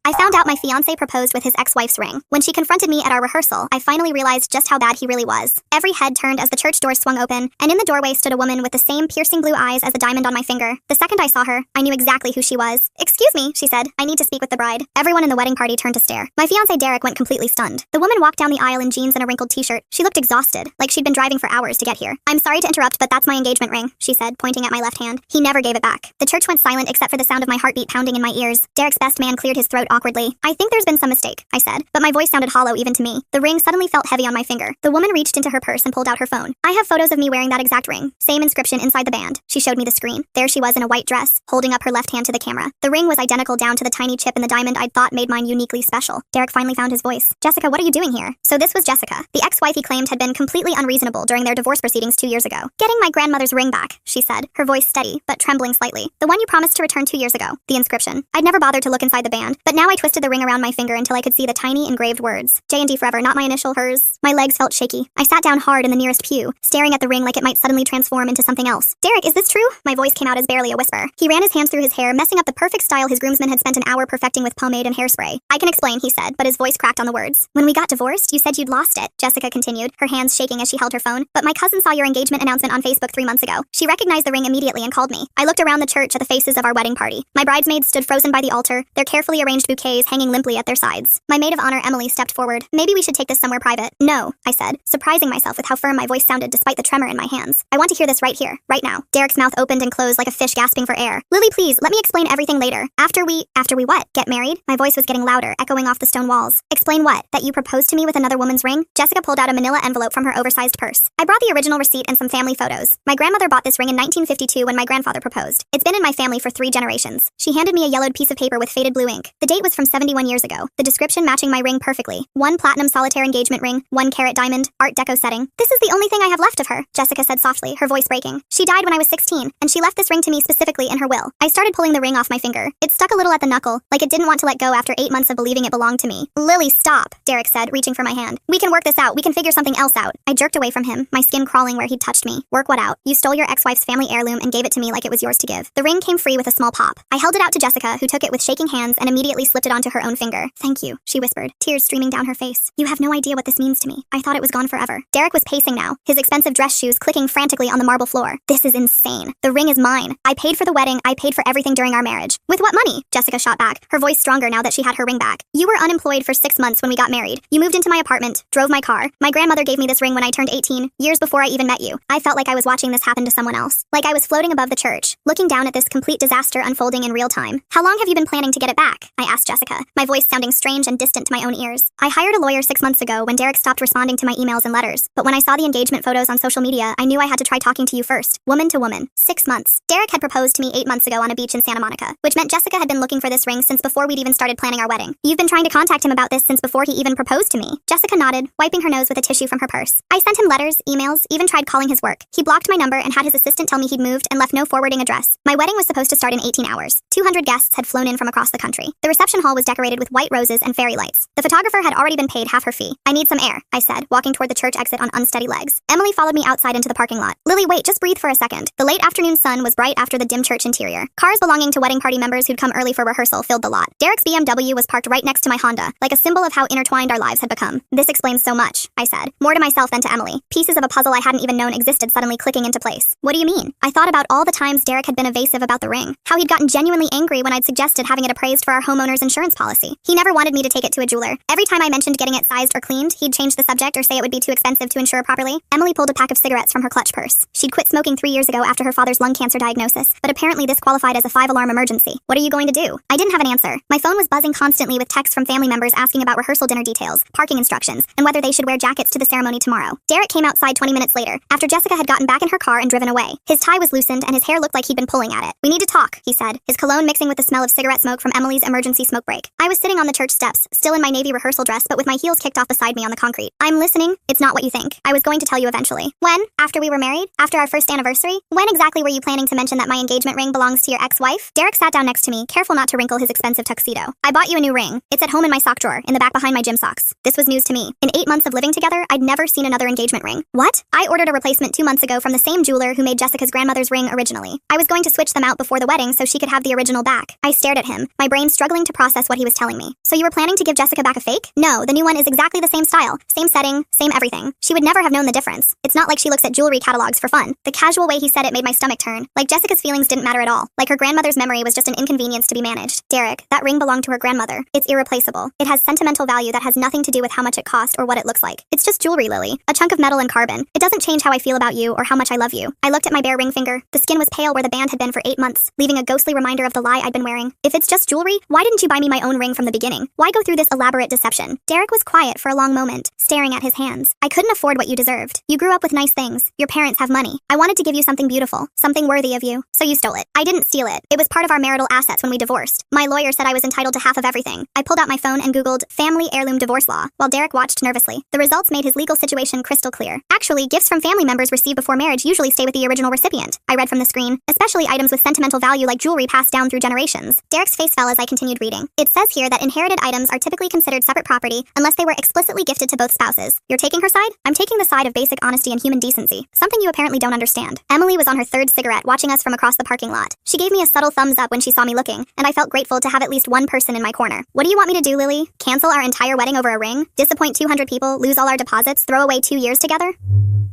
I found out my fiancé proposed with his ex-wife's ring. When she confronted me at our rehearsal, I finally realized just how bad he really was. Every head turned as the church doors swung open, and in the doorway stood a woman with the same piercing blue eyes as the diamond on my finger. The second I saw her, I knew exactly who she was. "Excuse me," she said. "I need to speak with the bride." Everyone in the wedding party turned to stare. My fiancé Derek went completely stunned. The woman walked down the aisle in jeans and a wrinkled t-shirt. She looked exhausted, like she'd been driving for hours to get here. "I'm sorry to interrupt, but that's my engagement ring," she said, pointing at my left hand. He never gave it back. The church went silent except for the sound of my heartbeat pounding in my ears. Derek's best man cleared his throat awkwardly. "I think there's been some mistake," I said, but my voice sounded hollow even to me. The ring suddenly felt heavy on my finger. The woman reached into her purse and pulled out her phone. "I have photos of me wearing that exact ring. Same inscription inside the band." She showed me the screen. There she was in a white dress, holding up her left hand to the camera. The ring was identical down to the tiny chip in the diamond I'd thought made mine uniquely special. Derek finally found his voice. "Jessica, what are you doing here?" So this was Jessica. The ex-wife he claimed had been completely unreasonable during their divorce proceedings 2 years ago. "Getting my grandmother's ring back," she said, her voice steady, but trembling slightly. "The one you promised to return 2 years ago." The inscription. I'd never bothered to look inside the band, but now I twisted the ring around my finger until I could see the tiny engraved words. J&D forever, not my initial, hers. My legs felt shaky. I sat down hard in the nearest pew, staring at the ring like it might suddenly transform into something else. "Derek, is this true?" My voice came out as barely a whisper. He ran his hands through his hair, messing up the perfect style his groomsmen had spent an hour perfecting with pomade and hairspray. "I can explain," he said, but his voice cracked on the words. "When we got divorced, you said you'd lost it," Jessica continued, her hands shaking as she held her phone. "But my cousin saw your engagement announcement on Facebook 3 months ago. She recognized the ring immediately and called me." I looked around the church at the faces of our wedding party. My bridesmaids stood frozen by the altar, their carefully arranged bouquets hanging limply at their sides. My maid of honor, Emily, stepped forward. "Maybe we should take this somewhere private." "No," I said, surprising myself with how firm my voice sounded despite the tremor in my hands. "I want to hear this right here, right now." Derek's mouth opened and closed like a fish gasping for air. "Lily, please, let me explain everything later. After we what? Get married?" My voice was getting louder, echoing off the stone walls. "Explain what? That you proposed to me with another woman's ring?" Jessica pulled out a manila envelope from her oversized purse. "I brought the original receipt and some family photos. My grandmother bought this ring in 1952 when my grandfather proposed. It's been in my family for 3 generations." She handed me a yellowed piece of paper with faded blue ink. The date was from 71 years ago, the description matching my ring perfectly. 1 platinum solitaire engagement ring, 1 carat diamond, Art Deco setting. "This is the only thing I have left of her," Jessica said softly, her voice breaking. "She died when I was 16, and she left this ring to me specifically in her will." I started pulling the ring off my finger. It stuck a little at the knuckle, like it didn't want to let go after 8 months of believing it belonged to me. "Lily, stop," Derek said, reaching for my hand. "We can work this out. We can figure something else out." I jerked away from him, my skin crawling where he'd touched me. "Work what out? You stole your ex-wife's family heirloom and gave it to me like it was yours to give." The ring came free with a small pop. I held it out to Jessica, who took it with shaking hands and immediately slipped it onto her own finger. "Thank you," she whispered, tears streaming down her face. "You have no idea what this means to me. I thought it was gone forever." Derek was pacing now, his expensive dress shoes clicking frantically on the marble floor. "This is insane. The ring is mine. I paid for the wedding. I paid for everything during our marriage." "With what money?" Jessica shot back, her voice stronger now that she had her ring back. "You were unemployed for 6 months when we got married. You moved into my apartment, drove my car. My grandmother gave me this ring when I turned 18, years before I even met you. I felt like I was watching this happen to someone else. Like I was floating above the church, looking down at this complete disaster unfolding in real time." "How long have you been planning to get it back?" I asked Jessica, my voice sounding strange and distant to my own ears. "I hired a lawyer 6 months ago when Derek stopped responding to my emails and letters. But when I saw the engagement photos on social media, I knew I had to try talking to you first. Woman to woman. 6 months. Derek had proposed to me 8 months ago on a beach in Santa Monica, which meant Jessica had been looking for this ring since before we'd even started planning our wedding. You've been trying to contact him about this since before he even proposed to me." Jessica nodded, wiping her nose with a tissue from her purse. "I sent him letters, emails, even tried calling his work. He blocked my number and had his assistant tell me he'd moved and left no forwarding address. My wedding was supposed to start in 18 hours. 200 guests had flown in from across the country. The reception hall was decorated with white roses and fairy lights. The photographer had already been paid half her fee. I need some air," I said, walking toward the church exit on unsteady legs. Emily followed me outside into the parking lot. "Lily, wait, just breathe for a second." The late afternoon sun was bright after the dim church interior. Cars belonging to wedding party members who'd come early for rehearsal filled the lot. Derek's BMW was parked right next to my Honda, like a symbol of how intertwined our lives had become. "This explains so much," I said, more to myself than to Emily. Pieces of a puzzle I hadn't even known existed suddenly clicking into place. "What do you mean?" I thought about all the times Derek had been evasive about the ring, how he'd gotten genuinely angry when I'd suggested having it appraised for our homeowner's insurance policy. He never wanted me to take it to a jeweler. Every time I mentioned getting it sized or cleaned, he'd change the subject or say it would be too expensive to insure properly. Emily pulled a pack of cigarettes from her clutch purse. She'd quit smoking 3 years ago after her father's lung cancer diagnosis, but apparently this qualified as a 5-alarm emergency. "What are you going to do?" I didn't have an answer. My phone was buzzing constantly with texts from family members asking about rehearsal dinner details, parking instructions, and whether they should wear jackets to the ceremony tomorrow. Derek came outside 20 minutes later, after Jessica had gotten back in her car and driven away. His tie was loosened and his hair looked like he'd been pulling at it. "We need to talk," he said, his cologne mixing with the smell of cigarette smoke from Emily's emergency smoke break. I was sitting on the church steps, still in my navy rehearsal dress but with my heels kicked off beside me on the concrete. "I'm listening. It's not what you think. I was going to tell you eventually." "When? After we were married? After our first anniversary? When exactly were you planning to mention that my engagement ring belongs to your ex-wife?" Derek sat down next to me, careful not to wrinkle his expensive tuxedo. "I bought you a new ring. It's at home in my sock drawer, in the back behind my gym socks." This was news to me. In 8 months of living together, I'd never seen another engagement ring. "What?" "I ordered a replacement 2 months ago from the same jeweler who made Jessica's grandmother's ring originally. I was going to switch them out before the wedding so she could have the original back." I stared at him, my brain struggling to process what he was telling me. So you were planning to give Jessica back a fake? No, the new one is exactly the same style, same setting, same everything. She would never have known the difference. It's not like she looks at jewelry catalogs for fun. The casual way he said it made my stomach turn. Like Jessica's feelings didn't matter at all. Like her grandmother's memory was just an inconvenience to be managed. Derek, that ring belonged to her grandmother. It's irreplaceable. It has sentimental value that has nothing to do with how much it cost or what it looks like. It's just jewelry, Lily. A chunk of metal and carbon. It doesn't change how I feel about you or how much I love you. I looked at my bare ring finger. The skin was pale where the band had been for 8 months, leaving a ghostly reminder of the lie I'd been wearing. If it's just jewelry, why didn't you buy me my own ring from the beginning? Why go through this elaborate deception? Derek was quiet for a long moment, staring at his hands. I couldn't afford what you deserved. You grew up with nice things. Your parents have money. I wanted to give you something beautiful, something worthy of you. So you stole it. I didn't steal it. It was part of our marital assets when we divorced. My lawyer said I was entitled to half of everything. I pulled out my phone and Googled family heirloom divorce law, while Derek watched nervously. The results made his legal situation crystal clear. Actually, gifts from family members received before marriage usually stay with the original recipient. I read from the screen, especially items with sentimental value like jewelry passed down through generations. Derek's face fell as I continued reading. It says here that inherited items are typically considered separate property unless they were explicitly gifted to both spouses. You're taking her side? I'm taking the side of basic honesty and human decency, something you apparently don't understand. Emily was on her 3rd cigarette watching us from across the parking lot. She gave me a subtle thumbs up when she saw me looking, and I felt grateful to have at least one person in my corner. What do you want me to do, Lily? Cancel our entire wedding over a ring? Disappoint 200 people? Lose all our deposits? Throw away 2 years together?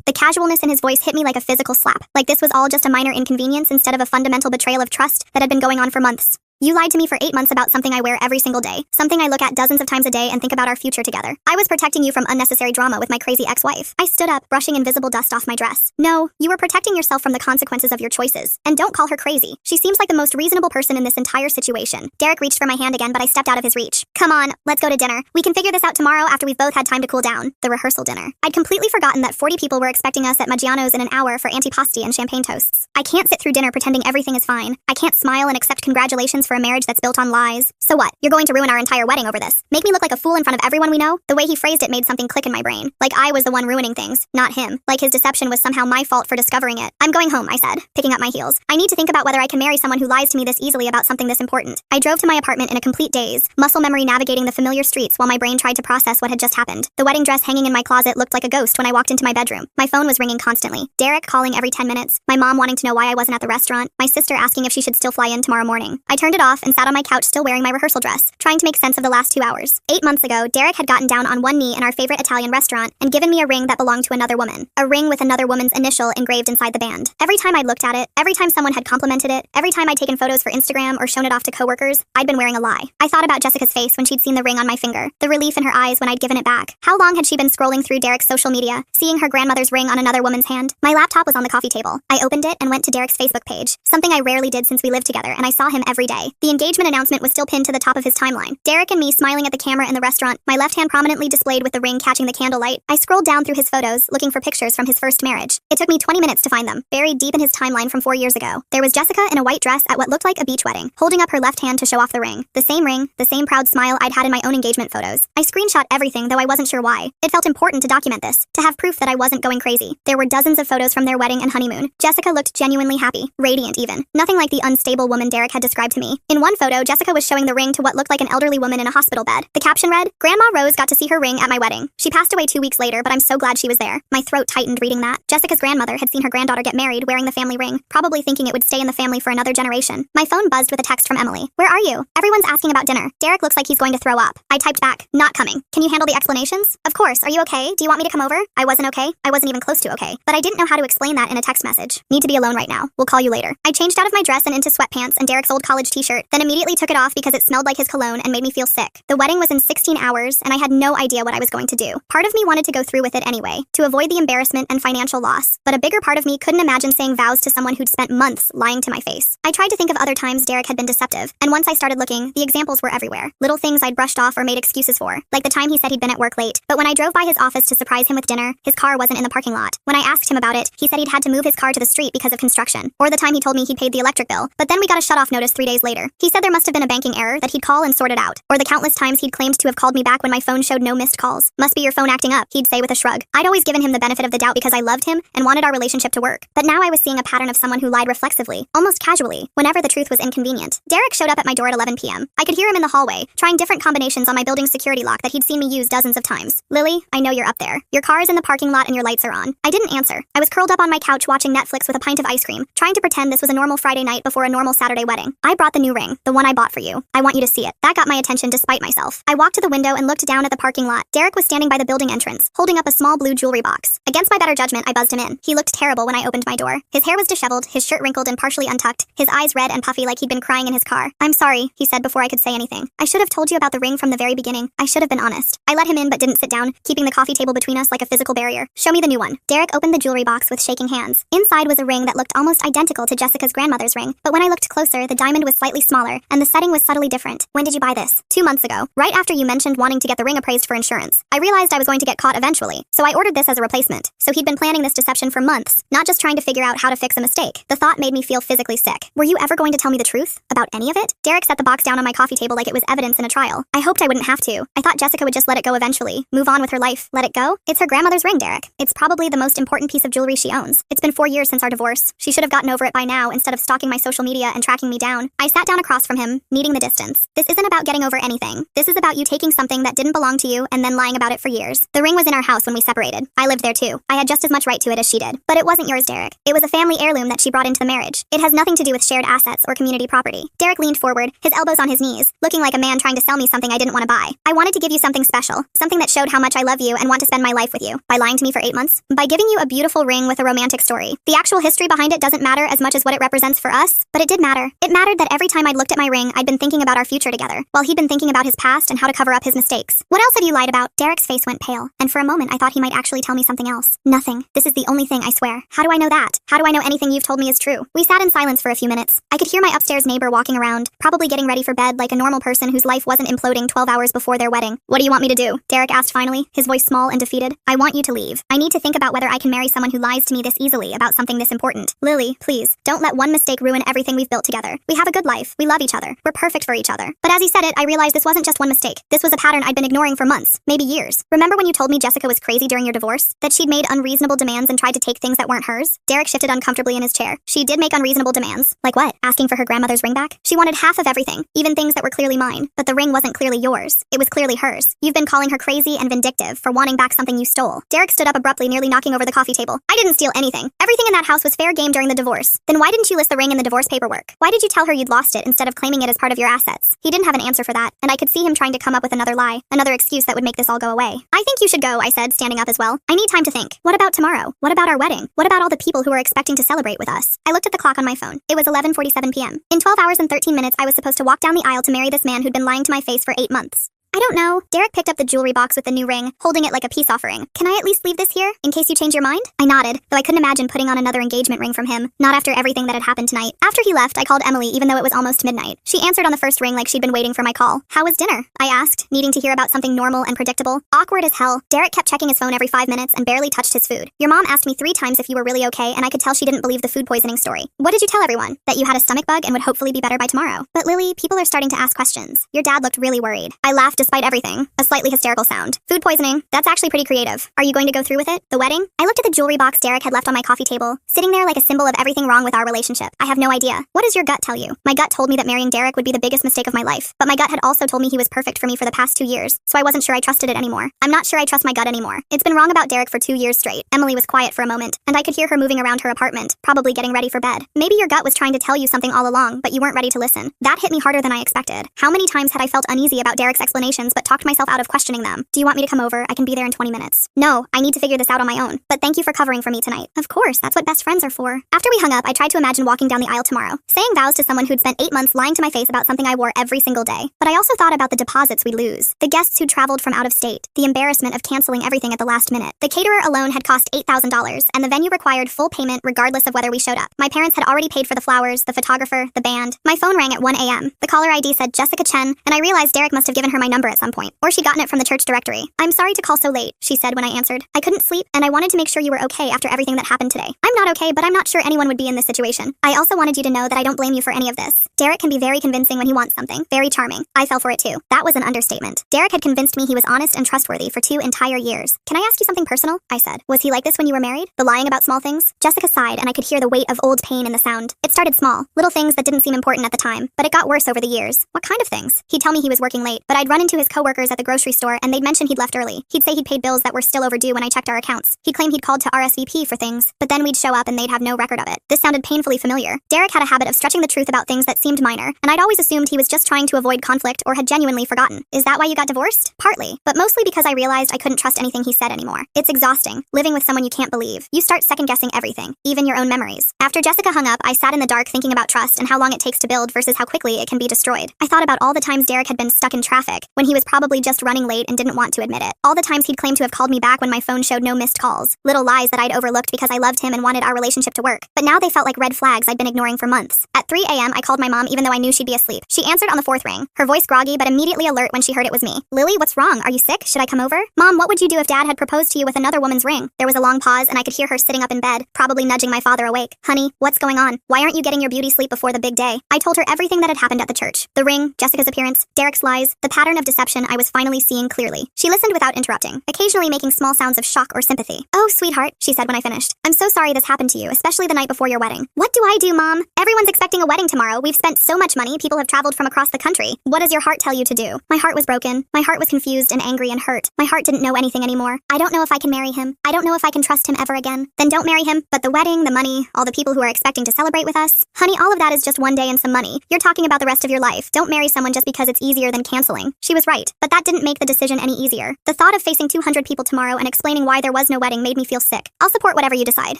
The casualness in his voice hit me like a physical slap, like this was all just a minor inconvenience instead of a fundamental betrayal of trust that had been going on for months. You lied to me for 8 months about something I wear every single day, something I look at dozens of times a day and think about our future together. I was protecting you from unnecessary drama with my crazy ex-wife. I stood up, brushing invisible dust off my dress. No, you were protecting yourself from the consequences of your choices. And don't call her crazy. She seems like the most reasonable person in this entire situation. Derek reached for my hand again, but I stepped out of his reach. Come on, let's go to dinner. We can figure this out tomorrow after we've both had time to cool down. The rehearsal dinner. I'd completely forgotten that 40 people were expecting us at Maggiano's in an hour for antipasti and champagne toasts. I can't sit through dinner pretending everything is fine. I can't smile and accept congratulations for a marriage that's built on lies. So what? You're going to ruin our entire wedding over this? Make me look like a fool in front of everyone we know? The way he phrased it made something click in my brain. Like I was the one ruining things, not him. Like his deception was somehow my fault for discovering it. I'm going home, I said, picking up my heels. I need to think about whether I can marry someone who lies to me this easily about something this important. I drove to my apartment in a complete daze, muscle memory navigating the familiar streets while my brain tried to process what had just happened. The wedding dress hanging in my closet looked like a ghost when I walked into my bedroom. My phone was ringing constantly. Derek calling every 10 minutes. My mom wanting to know why I wasn't at the restaurant. My sister asking if she should still fly in tomorrow morning. I turned it off and sat on my couch still wearing my rehearsal dress, trying to make sense of the last 2 hours. 8 months ago, Derek had gotten down on one knee in our favorite Italian restaurant and given me a ring that belonged to another woman. A ring with another woman's initial engraved inside the band. Every time I'd looked at it, every time someone had complimented it, every time I'd taken photos for Instagram or shown it off to coworkers, I'd been wearing a lie. I thought about Jessica's face when she'd seen the ring on my finger, the relief in her eyes when I'd given it back. How long had she been scrolling through Derek's social media, seeing her grandmother's ring on another woman's hand? My laptop was on the coffee table. I opened it and went to Derek's Facebook page, something I rarely did since we lived together, and I saw him every day. The engagement announcement was still pinned to the top of his timeline. Derek and me smiling at the camera in the restaurant, my left hand prominently displayed with the ring catching the candlelight. I scrolled down through his photos, looking for pictures from his first marriage. It took me 20 minutes to find them, buried deep in his timeline from 4 years ago. There was Jessica in a white dress at what looked like a beach wedding, holding up her left hand to show off the ring, the same proud smile I'd had in my own engagement photos. I screenshot everything, though I wasn't sure why. It felt important to document this, to have proof that I wasn't going crazy. There were dozens of photos from their wedding and honeymoon. Jessica looked genuinely happy, radiant even. Nothing like the unstable woman Derek had described to me. In one photo, Jessica was showing the ring to what looked like an elderly woman in a hospital bed. The caption read, "Grandma Rose got to see her ring at my wedding. She passed away 2 weeks later, but I'm so glad she was there." My throat tightened reading that. Jessica's grandmother had seen her granddaughter get married wearing the family ring, probably thinking it would stay in the family for another generation. My phone buzzed with a text from Emily. "Where are you? Everyone's asking about dinner. Derek looks like he's going to throw up." I typed back, "Not coming. Can you handle the explanations?" "Of course. Are you okay? Do you want me to come over?" I wasn't okay. I wasn't even close to okay. But I didn't know how to explain that in a text message. "Need to be alone right now. We'll call you later." I changed out of my dress and into sweatpants and Derek's old college t-shirt, then immediately took it off because it smelled like his cologne and made me feel sick. The wedding was in 16 hours, and I had no idea what I was going to do. Part of me wanted to go through with it anyway, to avoid the embarrassment and financial loss, but a bigger part of me couldn't imagine saying vows to someone who'd spent months lying to my face. I tried to think of other times Derek had been deceptive, and once I started looking, the examples were everywhere. Little things I'd brushed off or made excuses for, like the time he said he'd been at work late, but when I drove by his office to surprise him with dinner, his car wasn't in the parking lot. When I asked him about it, he said he'd had to move his car to the street because of construction. Or the time he told me he'd paid the electric bill, but then we got a shut-off notice 3 days later. He said there must have been a banking error that he'd call and sort it out. Or the countless times he'd claimed to have called me back when my phone showed no missed calls. "Must be your phone acting up," he'd say with a shrug. I'd always given him the benefit of the doubt because I loved him and wanted our relationship to work. But now I was seeing a pattern of someone who lied reflexively, almost casually, whenever the truth was inconvenient. Derek showed up at my door at 11 p.m. I could hear him in the hallway, trying different combinations on my building's security lock that he'd seen me use dozens of times. "Lily, I know you're up there. Your car is in the parking lot and your lights are on." I didn't answer. I was curled up on my couch watching Netflix with a pint of ice cream, trying to pretend this was a normal Friday night before a normal Saturday wedding. I brought the new ring, the one I bought for you. I want you to see it. That got my attention despite myself. I walked to the window and looked down at the parking lot. Derek was standing by the building entrance, holding up a small blue jewelry box. Against my better judgment, I buzzed him in. He looked terrible when I opened my door. His hair was disheveled, his shirt wrinkled and partially untucked, his eyes red and puffy like he'd been crying in his car. "I'm sorry," he said before I could say anything. "I should have told you about the ring from the very beginning. I should have been honest." I let him in but didn't sit down, keeping the coffee table between us like a physical barrier. "Show me the new one." Derek opened the jewelry box with shaking hands. Inside was a ring that looked almost identical to Jessica's grandmother's ring, but when I looked closer, the diamond was slightly smaller, and the setting was subtly different. "When did you buy this?" 2 months ago, right after you mentioned wanting to get the ring appraised for insurance. I realized I was going to get caught eventually, so I ordered this as a replacement. So he'd been planning this deception for months, not just trying to figure out how to fix a mistake. The thought made me feel physically sick. "Were you ever going to tell me the truth? About any of it?" Derek set the box down on my coffee table like it was evidence in a trial. I hoped I wouldn't have to. I thought Jessica would just let it go eventually, move on with her life. Let it go? It's her grandmother's ring, Derek. It's probably the most important piece of jewelry she owns. It's been 4 years since our divorce. She should have gotten over it by now instead of stalking my social media and tracking me down. I sat down across from him, meeting the distance. "This isn't about getting over anything. This is about you taking something that didn't belong to you and then lying about it for years. The ring was in our house when we separated. I lived there too. I had just as much right to it as she did. But it wasn't yours, Derek. It was a family heirloom that she brought into the marriage. It has nothing to do with shared assets or community property." Derek leaned forward, his elbows on his knees, looking like a man trying to sell me something I didn't want to buy. "I wanted to give you something special, something that showed how much I love you and want to spend my life with you. By lying to me for 8 months? By giving you a beautiful ring with a romantic story. The actual history behind it doesn't matter as much as what it represents for us, but it did matter. It mattered that every time I'd looked at my ring, I'd been thinking about our future together, while he'd been thinking about his past and how to cover up his mistakes. What else have you lied about?" Derek's face went pale, and for a moment I thought he might actually tell me something else. "Nothing. This is the only thing, I swear." "How do I know that? How do I know anything you've told me is true?" We sat in silence for a few minutes. I could hear my upstairs neighbor walking around, probably getting ready for bed like a normal person whose life wasn't imploding 12 hours before their wedding. "What do you want me to do?" Derek asked finally, his voice small and defeated. "I want you to leave. I need to think about whether I can marry someone who lies to me this easily about something this important. Lily, please, don't let one mistake ruin everything we've built together. We have a good life. We love each other. We're perfect for each other." But as he said it, I realized this wasn't just one mistake. This was a pattern I'd been ignoring for months, maybe years. "Remember when you told me Jessica was crazy during your divorce? That she'd made unreasonable demands and tried to take things that weren't hers?" Derek shifted uncomfortably in his chair. "She did make unreasonable demands." "Like what? Asking for her grandmother's ring back?" "She wanted half of everything, even things that were clearly mine. But the ring wasn't clearly yours. It was clearly hers. You've been calling her crazy and vindictive for wanting back something you stole." Derek stood up abruptly, nearly knocking over the coffee table. "I didn't steal anything. Everything in that house was fair game during the divorce. Then why didn't you list the ring in the divorce paperwork? Why did you tell her you'd lost it instead of claiming it as part of your assets?" He didn't have an answer for that, and I could see him trying to come up with another lie, another excuse that would make this all go away. "I think you should go," I said, standing up as well. "I need time to think. What about tomorrow? What about our wedding? What about all the people who are expecting to celebrate with us?" I looked at the clock on my phone. It was 11:47 p.m. In 12 hours and 13 minutes, I was supposed to walk down the aisle to marry this man who'd been lying to my face for 8 months. "I don't know." Derek picked up the jewelry box with the new ring, holding it like a peace offering. "Can I at least leave this here, in case you change your mind?" I nodded, though I couldn't imagine putting on another engagement ring from him, not after everything that had happened tonight. After he left, I called Emily even though it was almost midnight. She answered on the first ring like she'd been waiting for my call. "How was dinner?" I asked, needing to hear about something normal and predictable. Awkward as hell. Derek kept checking his phone every 5 minutes and barely touched his food. "Your mom asked me 3 times if you were really okay, and I could tell she didn't believe the food poisoning story." "What did you tell everyone? That you had a stomach bug and would hopefully be better by tomorrow?" "But Lily, people are starting to ask questions. Your dad looked really worried." I laughed despite everything. A slightly hysterical sound. "Food poisoning? That's actually pretty creative. Are you going to go through with it? The wedding?" I looked at the jewelry box Derek had left on my coffee table, sitting there like a symbol of everything wrong with our relationship. "I have no idea. What does your gut tell you?" My gut told me that marrying Derek would be the biggest mistake of my life, but my gut had also told me he was perfect for me for the past 2 years, so I wasn't sure I trusted it anymore. I'm not sure I trust my gut anymore. It's been wrong about Derek for 2 years straight. Emily was quiet for a moment, and I could hear her moving around her apartment, probably getting ready for bed. Maybe your gut was trying to tell you something all along, but you weren't ready to listen. That hit me harder than I expected. How many times had I felt uneasy about Derek's explanations but talked myself out of questioning them? "Do you want me to come over? I can be there in 20 minutes. "No, I need to figure this out on my own. But thank you for covering for me tonight." "Of course, that's what best friends are for." After we hung up, I tried to imagine walking down the aisle tomorrow, saying vows to someone who'd spent 8 months lying to my face about something I wore every single day. But I also thought about the deposits we'd lose, the guests who traveled from out of state, the embarrassment of canceling everything at the last minute. The caterer alone had cost $8,000, and the venue required full payment regardless of whether we showed up. My parents had already paid for the flowers, the photographer, the band. My phone rang at 1 a.m. The caller ID said Jessica Chen, and I realized Derek must have given her my number at some point, or she'd gotten it from the church directory. "I'm sorry to call so late," she said when I answered. "I couldn't sleep, and I wanted to make sure you were okay after everything that happened today." "I'm not okay, but I'm not sure anyone would be in this situation. I also wanted you to know that I don't blame you for any of this." Derek can be very convincing when he wants something. Very charming. I fell for it too. That was an understatement. Derek had convinced me he was honest and trustworthy for 2 entire years. "Can I ask you something personal?" I said. "Was he like this when you were married? The lying about small things?" Jessica sighed, and I could hear the weight of old pain in the sound. "It started small, little things that didn't seem important at the time, but it got worse over the years." "What kind of things?" "He'd tell me he was working late, but I'd run into to his coworkers at the grocery store and they'd mention he'd left early. He'd say he'd paid bills that were still overdue when I checked our accounts. He'd claim he'd called to RSVP for things, but then we'd show up and they'd have no record of it. This sounded painfully familiar. Derek had a habit of stretching the truth about things that seemed minor, and I'd always assumed he was just trying to avoid conflict or had genuinely forgotten. Is that why you got divorced? Partly, but mostly because I realized I couldn't trust anything he said anymore. It's exhausting, living with someone you can't believe. You start second-guessing everything, even your own memories. After Jessica hung up, I sat in the dark thinking about trust and how long it takes to build versus how quickly it can be destroyed. I thought about all the times Derek had been stuck in traffic, when he was probably just running late and didn't want to admit it. All the times he'd claimed to have called me back when my phone showed no missed calls. Little lies that I'd overlooked because I loved him and wanted our relationship to work. But now they felt like red flags I'd been ignoring for months. At 3 a.m., I called my mom even though I knew she'd be asleep. She answered on the fourth ring, her voice groggy but immediately alert when she heard it was me. Lily, what's wrong? Are you sick? Should I come over? Mom, what would you do if Dad had proposed to you with another woman's ring? There was a long pause and I could hear her sitting up in bed, probably nudging my father awake. Honey, what's going on? Why aren't you getting your beauty sleep before the big day? I told her everything that had happened at the church. The ring, Jessica's appearance, Derek's lies, the pattern of deception I was finally seeing clearly. She listened without interrupting, occasionally making small sounds of shock or sympathy. Oh, sweetheart, she said when I finished. I'm so sorry this happened to you, especially the night before your wedding. What do I do, Mom? Everyone's expecting a wedding tomorrow. We've spent so much money. People have traveled from across the country. What does your heart tell you to do? My heart was broken. My heart was confused and angry and hurt. My heart didn't know anything anymore. I don't know if I can marry him. I don't know if I can trust him ever again. Then don't marry him. But the wedding, the money, all the people who are expecting to celebrate with us. Honey, all of that is just one day and some money. You're talking about the rest of your life. Don't marry someone just because it's easier than canceling. She was right, but that didn't make the decision any easier. The thought of facing 200 people tomorrow and explaining why there was no wedding made me feel sick. I'll support whatever you decide,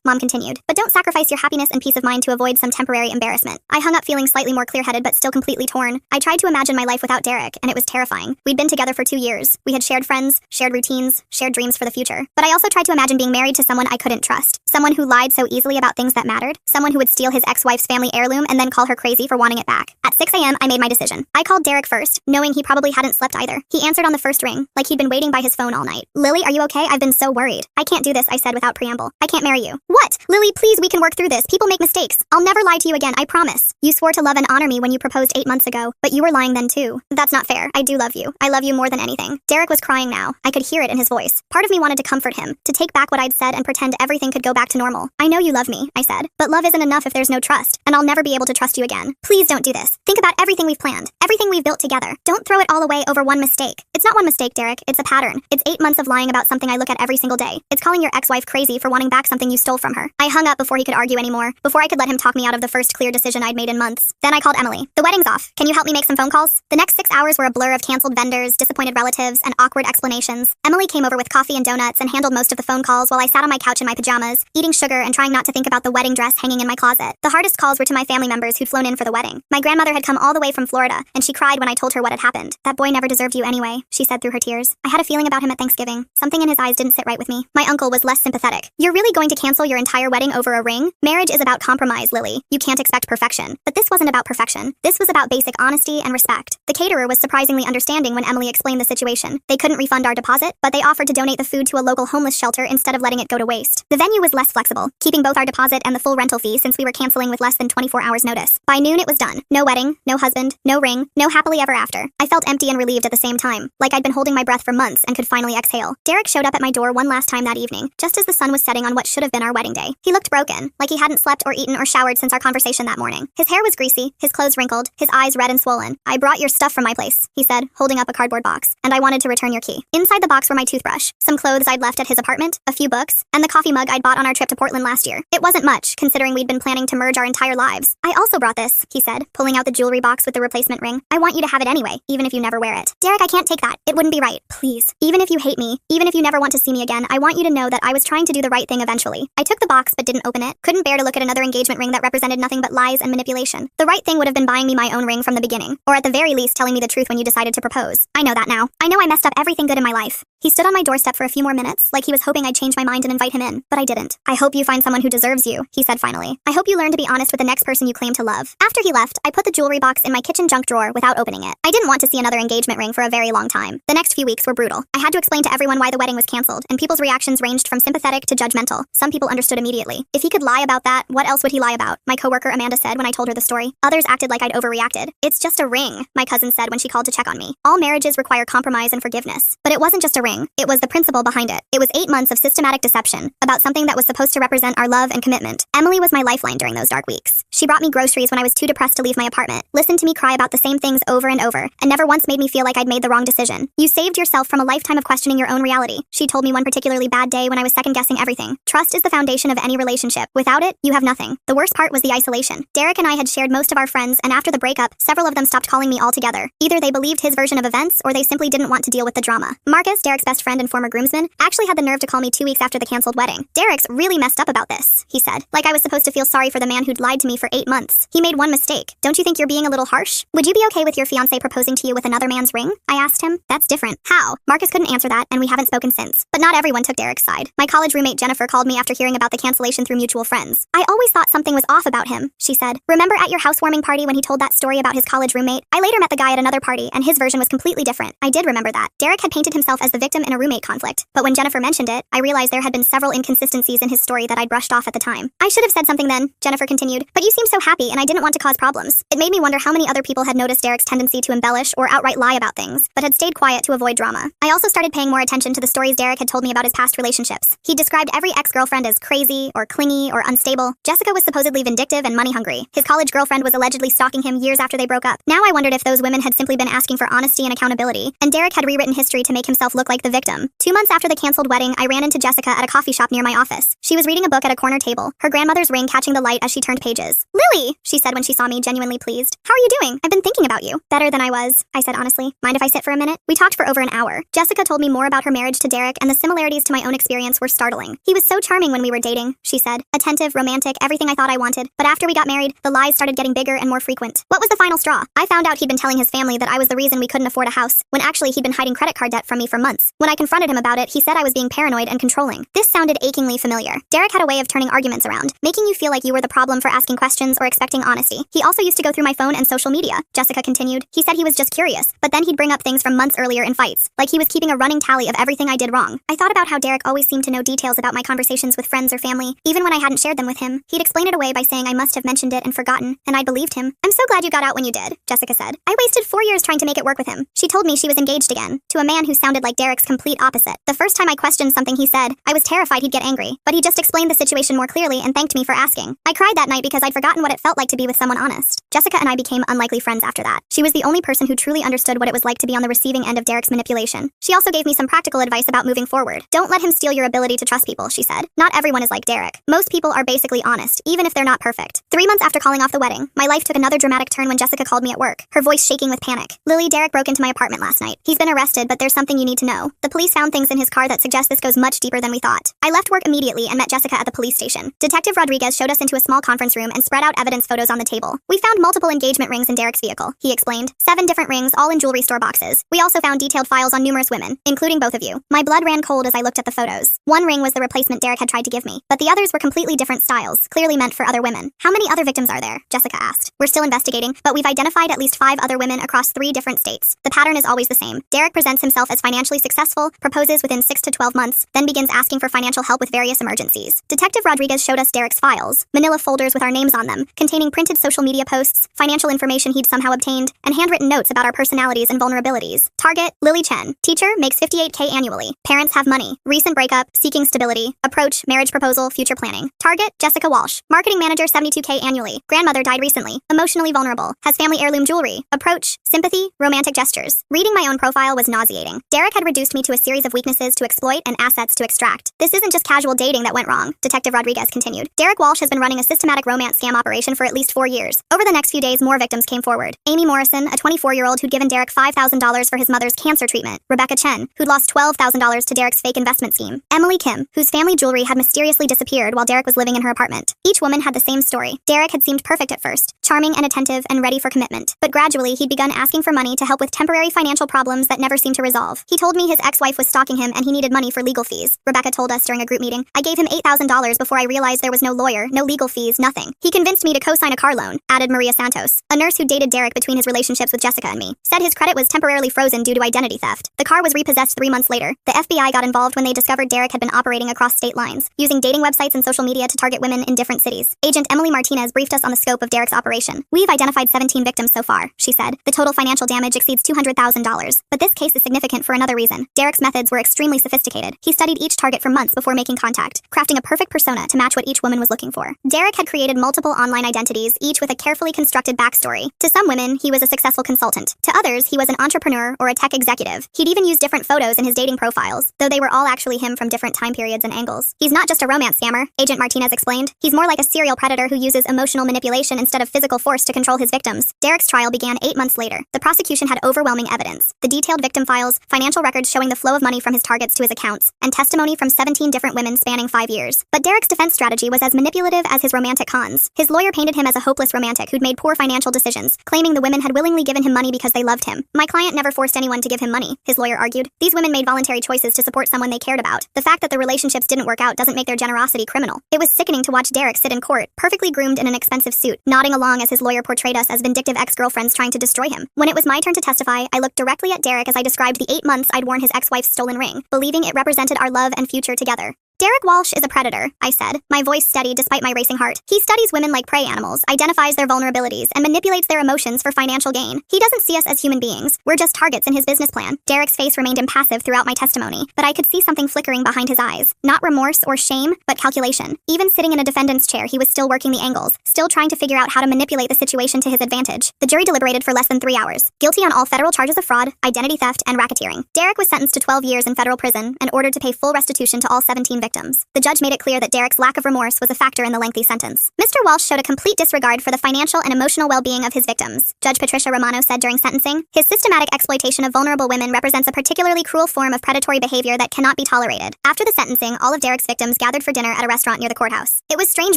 Mom continued. But don't sacrifice your happiness and peace of mind to avoid some temporary embarrassment. I hung up feeling slightly more clear-headed but still completely torn. I tried to imagine my life without Derek, and it was terrifying. We'd been together for 2 years. We had shared friends, shared routines, shared dreams for the future. But I also tried to imagine being married to someone I couldn't trust. Someone who lied so easily about things that mattered. Someone who would steal his ex-wife's family heirloom and then call her crazy for wanting it back. At 6 a.m., I made my decision. I called Derek first, knowing he probably hadn't slept either. He answered on the first ring, like he'd been waiting by his phone all night. Lily, are you okay? I've been so worried. I can't do this, I said without preamble. I can't marry you. What? Lily, please, we can work through this. People make mistakes. I'll never lie to you again, I promise. You swore to love and honor me when you proposed 8 months ago, but you were lying then too. That's not fair. I do love you. I love you more than anything. Derek was crying now. I could hear it in his voice. Part of me wanted to comfort him, to take back what I'd said and pretend everything could go back to normal. I know you love me, I said, but love isn't enough if there's no trust, and I'll never be able to trust you again. Please don't do this. Think about everything we've planned, everything we've built together. Don't throw it all away over one mistake. It's not one mistake, Derek. It's a pattern. It's 8 months of lying about something I look at every single day. It's calling your ex-wife crazy for wanting back something you stole from her. I hung up before he could argue anymore, before I could let him talk me out of the first clear decision I'd made in months. Then I called Emily. The wedding's off. Can you help me make some phone calls? The next 6 hours were a blur of canceled vendors, disappointed relatives, and awkward explanations. Emily came over with coffee and donuts and handled most of the phone calls while I sat on my couch in my pajamas, eating sugar and trying not to think about the wedding dress hanging in my closet. The hardest calls were to my family members who'd flown in for the wedding. My grandmother had come all the way from Florida, and she cried when I told her what had happened. That boy never deserved you anyway, she said through her tears. I had a feeling about him at Thanksgiving. Something in his eyes didn't sit right with me. My uncle was less sympathetic. You're really going to cancel your entire wedding over a ring? Marriage is about compromise, Lily. You can't expect perfection. But this wasn't about perfection. This was about basic honesty and respect. The caterer was surprisingly understanding when Emily explained the situation. They couldn't refund our deposit, but they offered to donate the food to a local homeless shelter instead of letting it go to waste. The venue was less flexible, keeping both our deposit and the full rental fee since we were canceling with less than 24 hours notice. By noon it was done. No wedding, no husband, no ring, no happily ever after. I felt empty and relieved at the same time, like I'd been holding my breath for months and could finally exhale. Derek showed up at my door one last time that evening, just as the sun was setting on what should have been our wedding day. He looked broken, like he hadn't slept or eaten or showered since our conversation that morning. His hair was greasy, his clothes wrinkled, his eyes red and swollen. I brought your stuff from my place, he said, holding up a cardboard box, and I wanted to return your key. Inside the box were my toothbrush, some clothes I'd left at his apartment, a few books, and the coffee mug I'd bought on our trip to Portland last year. It wasn't much, considering we'd been planning to merge our entire lives. I also brought this, he said, pulling out the jewelry box with the replacement ring. I want you to have it anyway, even if you never wear it. Derek, I can't take that. It wouldn't be right. Please. Even if you hate me, even if you never want to see me again, I want you to know that I was trying to do the right thing eventually. I took the box but didn't open it. Couldn't bear to look at another engagement ring that represented nothing but lies and manipulation. The right thing would have been buying me my own ring from the beginning, or at the very least telling me the truth when you decided to propose. I know that now. I know I messed up everything good in my life. He stood on my doorstep for a few more minutes, like he was hoping I'd change my mind and invite him in, but I didn't. I hope you find someone who deserves you, he said finally. I hope you learn to be honest with the next person you claim to love. After he left, I put the jewelry box in my kitchen junk drawer without opening it. I didn't want to see another engagement ring for a very long time. The next few weeks were brutal. I had to explain to everyone why the wedding was canceled, and people's reactions ranged from sympathetic to judgmental. Some people understood immediately. If he could lie about that, what else would he lie about? My coworker Amanda said when I told her the story. Others acted like I'd overreacted. It's just a ring, my cousin said when she called to check on me. All marriages require compromise and forgiveness. But it wasn't just a ring. It was the principle behind it. It was 8 months of systematic deception about something that was supposed to represent our love and commitment. Emily was my lifeline during those dark weeks. She brought me groceries when I was too depressed to leave my apartment, listened to me cry about the same things over and over, and never once made me feel like I'd made the wrong decision. You saved yourself from a lifetime of questioning your own reality, she told me one particularly bad day when I was second-guessing everything. Trust is the foundation of any relationship. Without it, you have nothing. The worst part was the isolation. Derek and I had shared most of our friends, and after the breakup, several of them stopped calling me altogether. Either they believed his version of events, or they simply didn't want to deal with the drama. Marcus, Derek's best friend and former groomsman, actually had the nerve to call me 2 weeks after the canceled wedding. Derek's really messed up about this, he said. Like I was supposed to feel sorry for the man who'd lied to me for 8 months. He made one mistake. Don't you think you're being a little harsh? Would you be okay with your fiancé proposing to you with another man's ring? I asked him. That's different. How? Marcus couldn't answer that, and we haven't spoken since. But not everyone took Derek's side. My college roommate Jennifer called me after hearing about the cancellation through mutual friends. I always thought something was off about him, she said. Remember at your housewarming party when he told that story about his college roommate? I later met the guy at another party, and his version was completely different. I did remember that. Derek had painted himself as the victim in a roommate conflict, but when Jennifer mentioned it, I realized there had been several inconsistencies in his story that I'd brushed off at the time. I should have said something then, Jennifer continued, but you seemed so happy and I didn't want to cause problems. It made me wonder how many other people had noticed Derek's tendency to embellish or outright lie about things, but had stayed quiet to avoid drama. I also started paying more attention to the stories Derek had told me about his past relationships. He described every ex-girlfriend as crazy or clingy or unstable. Jessica was supposedly vindictive and money-hungry. His college girlfriend was allegedly stalking him years after they broke up. Now I wondered if those women had simply been asking for honesty and accountability, and Derek had rewritten history to make himself look like the victim. 2 months after the canceled wedding, I ran into Jessica at a coffee shop near my office. She was reading a book at a corner table, her grandmother's ring catching the light as she turned pages. Lily, she said when she saw me, genuinely pleased. How are you doing? I've been thinking about you. Better than I was, I said honestly. Mind if I sit for a minute? We talked for over an hour. Jessica told me more about her marriage to Derek, and the similarities to my own experience were startling. He was so charming when we were dating, she said. Attentive, romantic, everything I thought I wanted. But after we got married, the lies started getting bigger and more frequent. What was the final straw? I found out he'd been telling his family that I was the reason we couldn't afford a house, when actually he'd been hiding credit card debt from me for months. When I confronted him about it, he said I was being paranoid and controlling. This sounded achingly familiar. Derek had a way of turning arguments around, making you feel like you were the problem for asking questions or expecting honesty. He also used to go through my phone and social media, Jessica continued. He said he was just curious, but then he'd bring up things from months earlier in fights, like he was keeping a running tally of everything I did wrong. I thought about how Derek always seemed to know details about my conversations with friends or family, even when I hadn't shared them with him. He'd explain it away by saying I must have mentioned it and forgotten, and I believed him. I'm so glad you got out when you did, Jessica said. I wasted 4 years trying to make it work with him. She told me she was engaged again, to a man who sounded like Derek's complete opposite. The first time I questioned something he said, I was terrified he'd get angry, but he just explained the situation more clearly and thanked me for asking. I cried that night because I'd forgotten what it felt like to be with someone honest. Jessica and I became unlikely friends after that. She was the only person who truly understood what it was like to be on the receiving end of Derek's manipulation. She also gave me some practical advice about moving forward. Don't let him steal your ability to trust people, she said. Not everyone is like Derek. Most people are basically honest, even if they're not perfect. 3 months after calling off the wedding, my life took another dramatic turn when Jessica called me at work, her voice shaking with panic. Lily, Derek broke into my apartment last night. He's been arrested, but there's something you need to know. The police found things in his car that suggest this goes much deeper than we thought. I left work immediately and met Jessica at the police station. Detective Rodriguez showed us into a small conference room and spread out evidence photos on the table. We found multiple engagement rings in Derek's vehicle, he explained. 7 different rings, all in jewelry store boxes. We also found detailed files on numerous women, including both of you. My blood ran cold as I looked at the photos. One ring was the replacement Derek had tried to give me, but the others were completely different styles, clearly meant for other women. How many other victims are there? Jessica asked. We're still investigating, but we've identified at least 5 other women across 3 different states. The pattern is always the same. Derek presents himself as financially successful, proposes within 6 to 12 months, then begins asking for financial help with various emergencies. Detective Rodriguez showed us Derek's files, manila folders with our names on them, containing printed social media posts, financial information he'd somehow obtained, and handwritten notes about our personalities and vulnerabilities. Target, Lily Chen. Teacher, makes $58K annually. Parents have money. Recent breakup, seeking stability. Approach, marriage proposal, future planning. Target, Jessica Walsh. Marketing manager, $72K annually. Grandmother died recently. Emotionally vulnerable. Has family heirloom jewelry. Approach, sympathy, romantic gestures. Reading my own profile was nauseating. Derek had reduced me to a series of weaknesses to exploit and assets to extract. This isn't just casual dating that went wrong, Detective Rodriguez continued. Derek Walsh has been running a systematic romance scam operation for at least 4 years. Over the next few days, more victims came forward. Amy Morrison, a 24-year-old who'd given Derek $5,000 for his mother's cancer treatment. Rebecca Chen, who'd lost $12,000 to Derek's fake investment scheme. Emily Kim, whose family jewelry had mysteriously disappeared while Derek was living in her apartment. Each woman had the same story. Derek had seemed perfect at first, charming and attentive and ready for commitment. But gradually, he'd begun asking for money to help with temporary financial problems that never seemed to resolve. He told me his ex-wife was stalking him and he needed money for legal fees. Rebecca told us during a group meeting. I gave him $8,000 before I realized there was no lawyer, no legal fees, nothing. He convinced me to co-sign a car loan, added Maria Santos, a nurse who dated Derek between his relationships with Jessica and me. Said his credit was temporarily frozen due to identity theft. The car was repossessed 3 months later. The FBI got involved when they discovered Derek had been operating across state lines, using dating websites and social media to target women in different cities. Agent Emily Martinez briefed us on the scope of Derek's operation. "We've identified 17 victims so far," she said. "The total financial damage exceeds $200,000. But this case is significant for another reason. Derek's methods were extremely sophisticated. He studied each target for months before making contact, crafting a perfect persona to match what each woman was looking for. Derek had created multiple online identities, each with a carefully constructed backstory. To some women, he was a successful consultant. To others, he was an entrepreneur or a tech executive. He'd even used different photos in his dating profiles, though they were all actually him from different time periods and angles. He's not just a romance scammer," Agent Martinez explained. "He's more like a serial predator who uses emotional manipulation instead of physical force to control his victims." Derek's trial began 8 months later. The prosecution had overwhelming evidence: the detailed victim files, financial records showing the flow of money from his targets to his accounts, and testimony from 17 different women spanning 5 years. But Derek's defense strategy was as manipulative as his romantic cons. His lawyer painted him as a hopeless romantic who'd made poor financial decisions, claiming the women had willingly given him money because they loved him. "My client never forced anyone to give him money," his lawyer argued. "These women made voluntary choices to support someone they cared about. The fact that the relationships didn't work out doesn't make their generosity criminal." It was sickening to watch Derek sit in court, perfectly groomed in an expensive suit, nodding along as his lawyer portrayed us as vindictive ex-girlfriends trying to destroy him. When it was my turn to testify, I looked directly at Derek as I described the 8 months I'd worn his ex-wife's stolen ring, believing it represented our love and future together. "Derek Walsh is a predator," I said, my voice steady despite my racing heart. "He studies women like prey animals, identifies their vulnerabilities, and manipulates their emotions for financial gain. He doesn't see us as human beings. We're just targets in his business plan." Derek's face remained impassive throughout my testimony, but I could see something flickering behind his eyes. Not remorse or shame, but calculation. Even sitting in a defendant's chair, he was still working the angles, still trying to figure out how to manipulate the situation to his advantage. The jury deliberated for less than 3 hours. Guilty on all federal charges of fraud, identity theft, and racketeering. Derek was sentenced to 12 years in federal prison and ordered to pay full restitution to all 17 victims. The judge made it clear that Derek's lack of remorse was a factor in the lengthy sentence. "Mr. Walsh showed a complete disregard for the financial and emotional well-being of his victims," Judge Patricia Romano said during sentencing. "His systematic exploitation of vulnerable women represents a particularly cruel form of predatory behavior that cannot be tolerated." After the sentencing, all of Derek's victims gathered for dinner at a restaurant near the courthouse. It was strange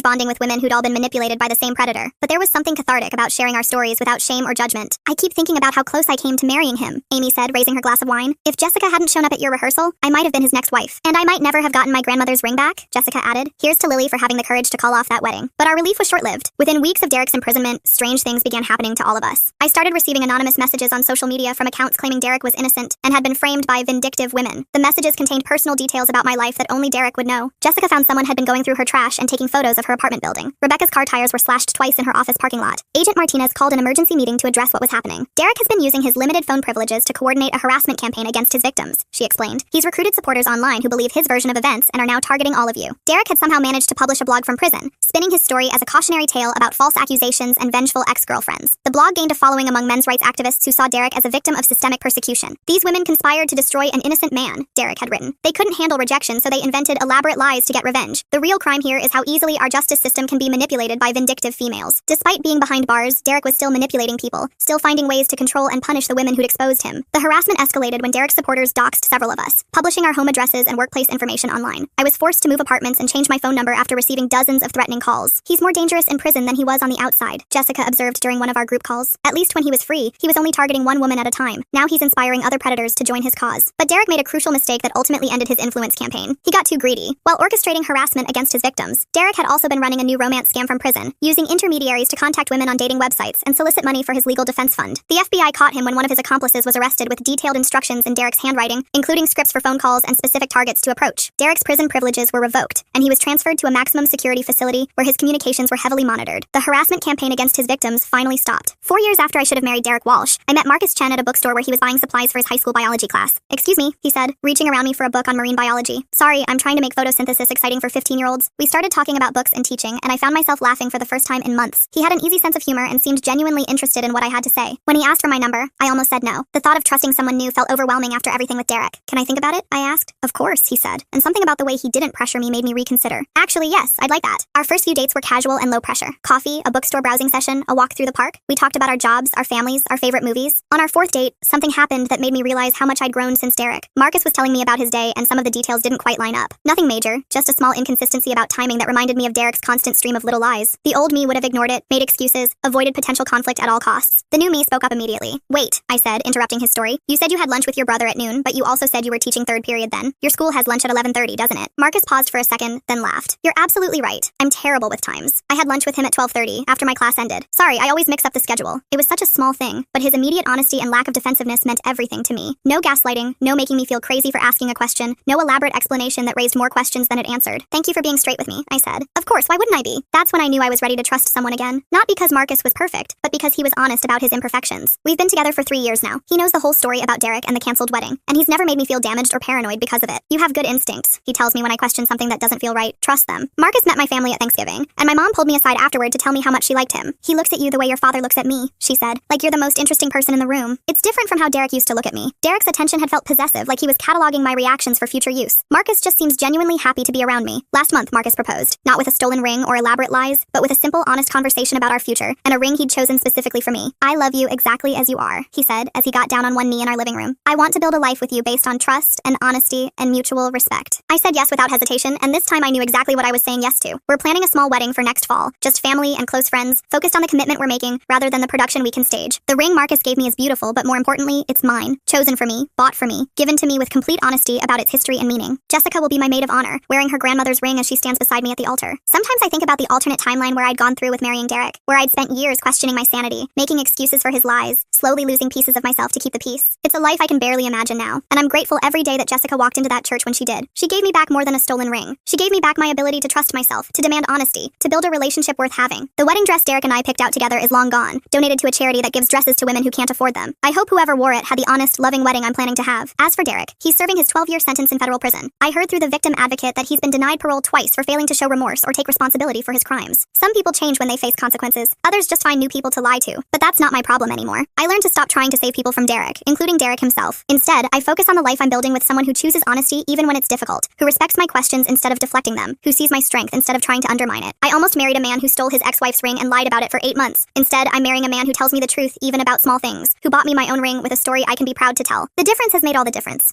bonding with women who'd all been manipulated by the same predator, but there was something cathartic about sharing our stories without shame or judgment. "I keep thinking about how close I came to marrying him," Amy said, raising her glass of wine. "If Jessica hadn't shown up at your rehearsal, I might have been his next wife. And I might never have gotten my grandmother's ring back," Jessica added. "Here's to Lily for having the courage to call off that wedding." But our relief was short-lived. Within weeks of Derek's imprisonment, strange things began happening to all of us. I started receiving anonymous messages on social media from accounts claiming Derek was innocent and had been framed by vindictive women. The messages contained personal details about my life that only Derek would know. Jessica found someone had been going through her trash and taking photos of her apartment building. Rebecca's car tires were slashed twice in her office parking lot. Agent Martinez called an emergency meeting to address what was happening. "Derek has been using his limited phone privileges to coordinate a harassment campaign against his victims," she explained. "He's recruited supporters online who believe his version of events and are now targeting all of you." Derek had somehow managed to publish a blog from prison, spinning his story as a cautionary tale about false accusations and vengeful ex-girlfriends. The blog gained a following among men's rights activists who saw Derek as a victim of systemic persecution. "These women conspired to destroy an innocent man," Derek had written. "They couldn't handle rejection, so they invented elaborate lies to get revenge. The real crime here is how easily our justice system can be manipulated by vindictive females." Despite being behind bars, Derek was still manipulating people, still finding ways to control and punish the women who'd exposed him. The harassment escalated when Derek's supporters doxed several of us, publishing our home addresses and workplace information online. I was forced to move apartments and change my phone number after receiving dozens of threatening calls. "He's more dangerous in prison than he was on the outside," Jessica observed during one of our group calls. "At least when he was free, he was only targeting one woman at a time. Now he's inspiring other predators to join his cause." But Derek made a crucial mistake that ultimately ended his influence campaign. He got too greedy. While orchestrating harassment against his victims, Derek had also been running a new romance scam from prison, using intermediaries to contact women on dating websites and solicit money for his legal defense fund. The FBI caught him when one of his accomplices was arrested with detailed instructions in Derek's handwriting, including scripts for phone calls and specific targets to approach. Derek's prison privileges were revoked, and he was transferred to a maximum security facility where his communications were heavily monitored. The harassment campaign against his victims finally stopped. 4 years after I should have married Derek Walsh, I met Marcus Chen at a bookstore where he was buying supplies for his high school biology class. "Excuse me," he said, reaching around me for a book on marine biology. "Sorry, I'm trying to make photosynthesis exciting for 15-year-olds. We started talking about books and teaching, and I found myself laughing for the first time in months. He had an easy sense of humor and seemed genuinely interested in what I had to say. When he asked for my number, I almost said no. The thought of trusting someone new felt overwhelming after everything with Derek. "Can I think about it?" I asked. "Of course," he said, and something about the way he didn't pressure me made me reconsider. "Actually, yes, I'd like that." Our first few dates were casual and low pressure. Coffee, a bookstore browsing session, a walk through the park. We talked about our jobs, our families, our favorite movies. On our 4th date, something happened that made me realize how much I'd grown since Derek. Marcus was telling me about his day, and some of the details didn't quite line up. Nothing major, just a small inconsistency about timing that reminded me of Derek's constant stream of little lies. The old me would have ignored it, made excuses, avoided potential conflict at all costs. The new me spoke up immediately. "Wait," I said, interrupting his story. "You said you had lunch with your brother at noon, but you also said you were teaching 3rd period then. Your school has lunch at 11:30, doesn't it?" minute. Marcus paused for a second, then laughed. You're absolutely right. I'm terrible with times. I had lunch with him at 12:30 after my class ended. Sorry, I always mix up the schedule. It was such a small thing, but his immediate honesty and lack of defensiveness meant everything to me. No gaslighting, no making me feel crazy for asking a question, no elaborate explanation that raised more questions than it answered. Thank you for being straight with me, I said. Of course, why wouldn't I be? That's when I knew I was ready to trust someone again. Not because Marcus was perfect, but because he was honest about his imperfections. We've been together for 3 years now. He knows the whole story about Derek and the canceled wedding, and he's never made me feel damaged or paranoid because of it. You have good instincts, he tells me when I question something that doesn't feel right. Trust them. Marcus met my family at Thanksgiving, and my mom pulled me aside afterward to tell me how much she liked him. He looks at you the way your father looks at me, she said, like you're the most interesting person in the room. It's different from how Derek used to look at me. Derek's attention had felt possessive, like he was cataloging my reactions for future use. Marcus just seems genuinely happy to be around me. Last month, Marcus proposed, not with a stolen ring or elaborate lies, but with a simple, honest conversation about our future, and a ring he'd chosen specifically for me. I love you exactly as you are, he said, as he got down on one knee in our living room. I want to build a life with you based on trust and honesty and mutual respect. I said yes without hesitation, and this time I knew exactly what I was saying yes to. We're planning a small wedding for next fall, just family and close friends, focused on the commitment we're making rather than the production we can stage. The ring Marcus gave me is beautiful, but more importantly, it's mine. Chosen for me, bought for me, given to me with complete honesty about its history and meaning. Jessica will be my maid of honor, wearing her grandmother's ring as she stands beside me at the altar. Sometimes I think about the alternate timeline where I'd gone through with marrying Derek, where I'd spent years questioning my sanity, making excuses for his lies, slowly losing pieces of myself to keep the peace. It's a life I can barely imagine now, and I'm grateful every day that Jessica walked into that church when she did. She gave me back more than a stolen ring. She gave me back my ability to trust myself, to demand honesty, to build a relationship worth having. The wedding dress Derek and I picked out together is long gone, donated to a charity that gives dresses to women who can't afford them. I hope whoever wore it had the honest, loving wedding I'm planning to have. As for Derek, he's serving his 12-year sentence in federal prison. I heard through the victim advocate that he's been denied parole twice for failing to show remorse or take responsibility for his crimes. Some people change when they face consequences, others just find new people to lie to. But that's not my problem anymore. I learned to stop trying to save people from Derek, including Derek himself. Instead, I focus on the life I'm building with someone who chooses honesty even when it's difficult, who respects my questions instead of deflecting them, who sees my strength instead of trying to undermine it. I almost married a man who stole his ex-wife's ring and lied about it for 8 months. Instead, I'm marrying a man who tells me the truth even about small things, who bought me my own ring with a story I can be proud to tell. The difference has made all the difference.